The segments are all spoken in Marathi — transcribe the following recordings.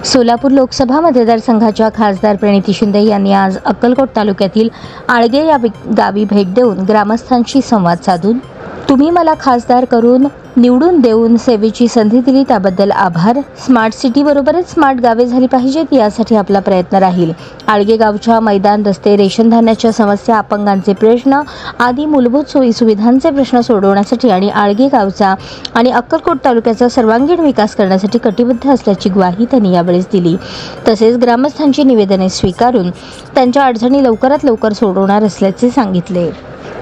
सोलापूर लोकसभा मतदारसंघाच्या खासदार प्रणिती शिंदे यांनी आज अक्कलकोट तालुक्यातील आळगे या गावी भेट देऊन ग्रामस्थांशी संवाद साधून तुम्ही मला खासदार करून निवडून देऊन सेवेची संधी दिली त्याबद्दल आभार. स्मार्ट सिटीबरोबरच स्मार्ट गावे झाली पाहिजेत यासाठी आपला प्रयत्न राहील. आळगे गावच्या मैदान, रस्ते, रेशन धान्याच्या समस्या, अपंगांचे प्रश्न आदी मूलभूत सोयीसुविधांचे प्रश्न सोडवण्यासाठी आणि आळगे गावचा आणि अक्कलकोट तालुक्याचा सर्वांगीण विकास करण्यासाठी कटिबद्ध असल्याची ग्वाही त्यांनी यावेळेस दिली. तसेच ग्रामस्थांची निवेदने स्वीकारून त्यांच्या अडचणी लवकरात लवकर सोडवणार असल्याचे सांगितले.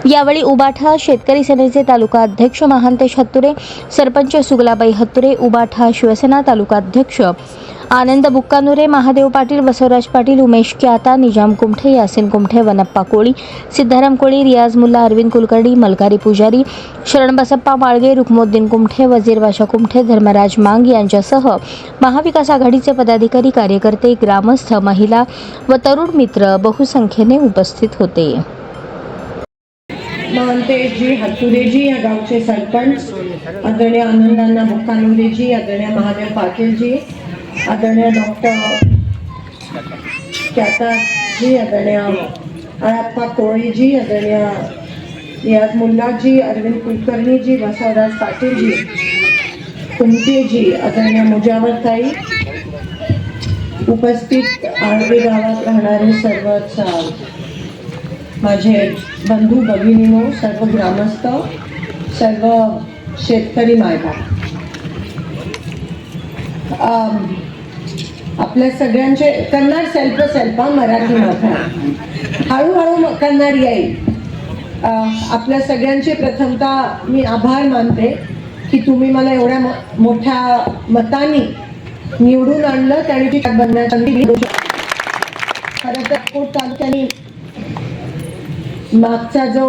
यावेळी उबाठा शेतकरी सेनेचे तालुका अध्यक्ष महांतेश हत्तुरे, सरपंच सुगलाबाई हत्तुरे, उबाठा शिवसेना तालुका अध्यक्ष आनंद बुक्कानुरे, महादेव पाटील, बसवराज पाटील, उमेश क्याता, निजाम कुमठे, यासिन कुमठे, वनप्पा कोळी, सिद्धाराम कोळी, रियाज मुल्ला, अरविंद कुलकर्णी, मलकारी पुजारी, शरण बसप्पा माळगे, रुक्मुद्दीन कुमठे, वजीर बाशा कुमठे, धर्मराज मांग यांच्यासह महाविकास आघाडीचे पदाधिकारी, कार्यकर्ते, ग्रामस्थ, महिला व तरुण मित्र बहुसंख्येने उपस्थित होते. महांतेशजी हत्तुरेजी या गावचे सरपंच, आदरणीय आनंदांना बुक्कानुरेजी, आदरणीय महादेव पाटीलजी, आदरणीय डॉक्टर क्याताजी, आदरणीय अळप्पा कोळीजी, आदरणीय रियाज मुल्लाजी, अरविंद कुलकर्णीजी, बसवराज पाटीलजी, कुमटेजी, आदरणीय मुजावरताई, उपस्थित आळगे गावात राहणारे सर्वच माझे बंधू भगिनीनो, सर्व ग्रामस्थ, सर्व शेतकरी मायबाप, आपल्या सगळ्यांचे कन्नड सेल्फ मराठी माथा हळूहळू कन्नड येईल. आपल्या सगळ्यांचे प्रथमतः मी आभार मानते की तुम्ही मला एवढ्या मोठ्या मताने निवडून आणलं. त्याने बनण्यासाठी खरं तर कोट तालुक्याने मागचा जो